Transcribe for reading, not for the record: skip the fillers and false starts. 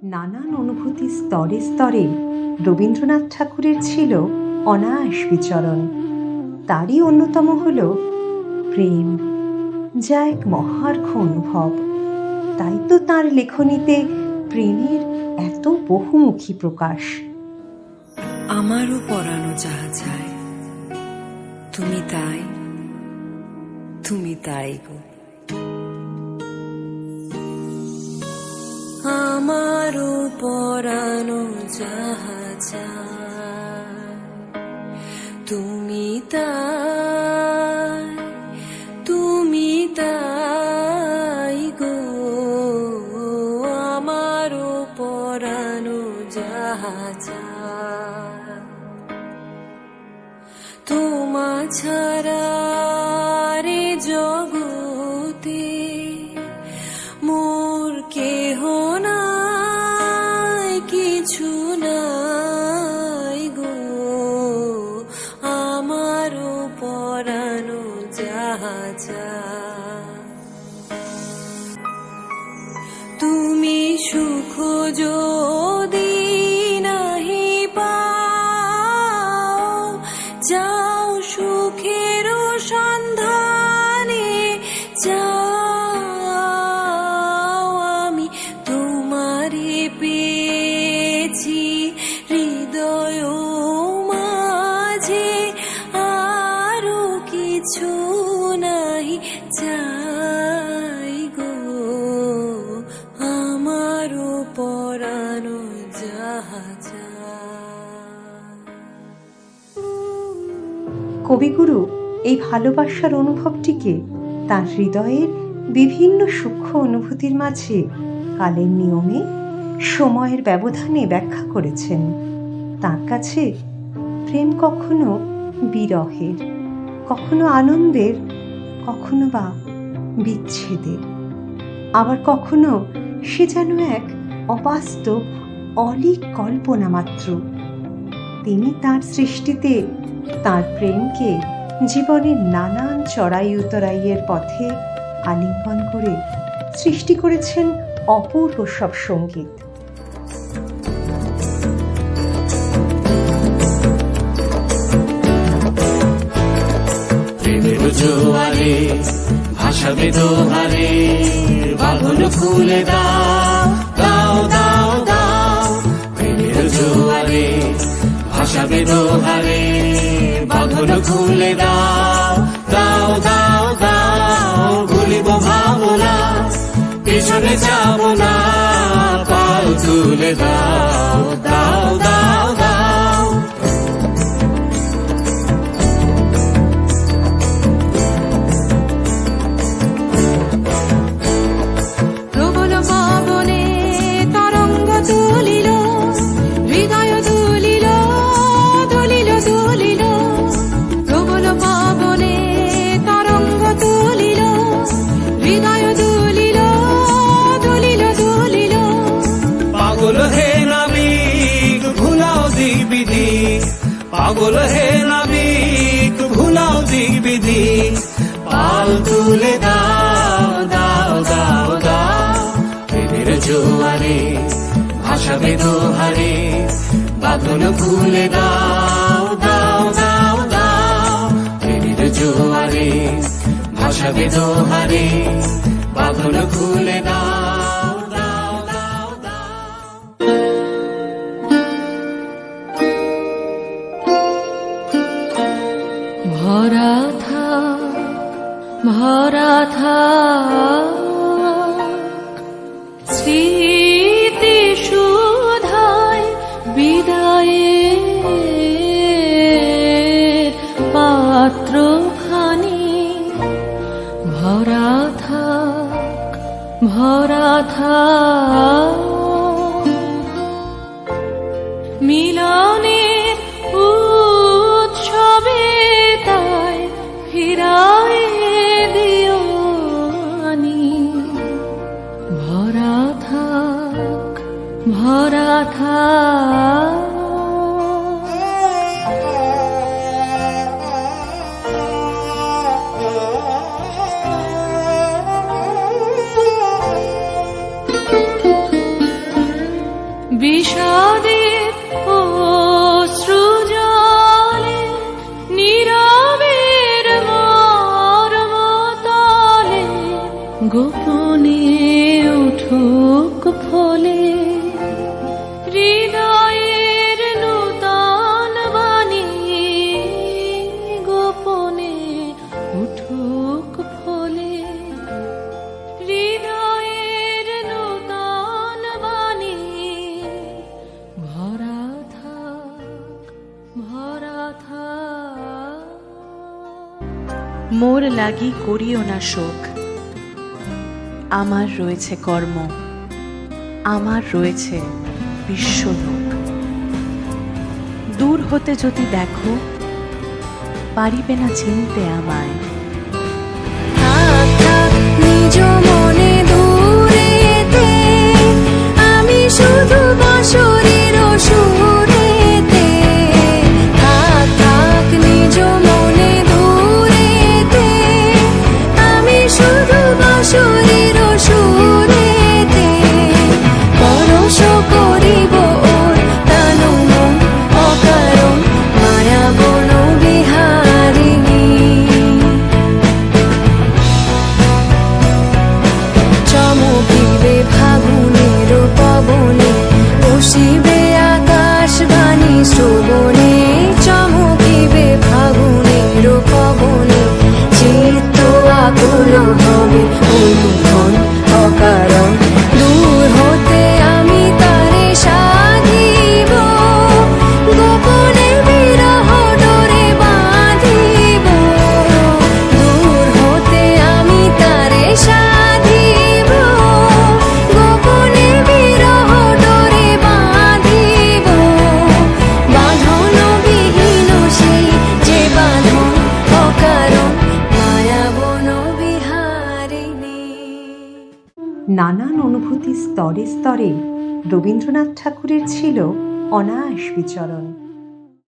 নানান অনুভূতি স্তরে স্তরে রবীন্দ্রনাথ ঠাকুরের ছিল অনায়াস বিচরণ। তারই অন্যতম হল প্রেম, যা এক মহার্ঘ অনুভব। তাই তো তাঁর লেখনীতে প্রেমের এত বহুমুখী প্রকাশ। আমারও পরানো যাহা চায়, তুমি তাই, তুমি তাই গো। আমারও পরানো যাহা চায়, তুমি তাই, তুমি তাই গো। আমারও পরানো যাহা চায়, তোমা ছাড়া রে জগতে মোর কেহ নাই, কিছু নাই গো। আমারও পরানো যাহা চায়, তুমি সুখ যদি নাহি পাও, যাও সুখের সন্ধানে যাও। আমি তোমারে পেয়েছি হৃদয় মাঝে, আরো কিছু নাহি চাই গো। আমারও পরানো যাহা চায়। কবিগুরু এই ভালোবাসার অনুভবটিকে তার হৃদয়ের বিভিন্ন সূক্ষ্ম অনুভূতির মাঝে কালের নিয়মে, সময়ের ব্যবধানে ব্যাখ্যা করেছেন। তার কাছে প্রেম কখনো বিরহের, কখনো আনন্দের, কখনো বা বিচ্ছেদের, আবার কখনো সে যেন এক অবাস্তব অলীক কল্পনা মাত্র। তিনি তার সৃষ্টিতে তার প্রেমকে জীবনের নানান চড়াই উতরাইয়ের পথে আলিঙ্গন করে সৃষ্টি করেছেন অপূর্ব সব সঙ্গীত। প্রেমের জোয়ারে ভাসাবে দোহারে, বাঁধন খুলে দাও দাও দাও দাও। প্রেমের জোয়ারে ভাসাবে দোহারে, বাঁধন খুলে দাও দাও দাও দাও। ভুলিব ভাবনা, পিছনে যাব না, পাল তুলে দাও দাও দাও দাও। প্রবল পবনে তরঙ্গ তুলিল, হৃদয় তুলিল তুলিল তুলিল। প্রবল পবনে তরঙ্গ তুলিল, হৃদয় তুলিল তুলিল তুলিল। পাগল হে নাবিক ভুলাও দিক বিধি, পাগল হে নাবিক ভুলাও দিক বিধি। পাল তুলে দাও দাও দাও দাও। প্রেমের জোয়ারে ভাসাবে দোহারে, বাঁধন খুলে দাও দাও দাও দাও। প্রেমের জোয়ারে ভাসাবে দোহারে, বাঁধন খুলে দাও দাও দাও দাও। ভরা থাক, ভরা থাক স্মৃতি সুধায়, বিদায়ের পাত্রখানি। ভরা থাক, ভরা থাক মিলনের উৎসবে, তাই ফিরায় দিও আনি। ভরা থাক, ভরা থাক। বিষাদের অশ্রুজলে নীরবের মর্মতলে গোপনে উঠুক ফলে হৃদয়ের নূতন বাণী গোপনে উঠুক ফলে হৃদয়ের নূতন বাণী ভরা থাক ভরা থাক। মোর লাগি করিও না শোক, আমার রয়েছে কর্ম, আমার রয়েছে বিশ্বলোক। দূর হতে যদি দেখো, পারিবে না চিনতে আমায়। থাক থাক নিজ মনে দূরেতে, আমি শুধু বাঁশরীর সুরেতে। থাক থাক নিজ মনে দূরেতে, আমি শুধু বাঁশরীর সুরেতে। পরশ করিব ওর তনু মন অকারণ, মায়া বন বিহারিণী। চমকিবে ফাগুনের পবনে, বসিবে আকাশবাণী শ্রবণে। চমকিবে ফাগুনের পবনে, চিত্ত আকুল হবে অনুক্ষণ অকারণ। দূর হতে আমি তারে সাধিব, গোপনে বিরহ ডোরে বাঁধিব। দূর হতে আমি তারে সাধিব, গোপনে বিরহ ডোরে বাঁধিব। বাঁধন বিহীন সেই যে বাঁধন অকারণ, মায়া বন বিহারিণী। নানান অনুভূতি স্তরে স্তরে রবীন্দ্রনাথ ঠাকুরের ছিল অনায়াস বিচরণ।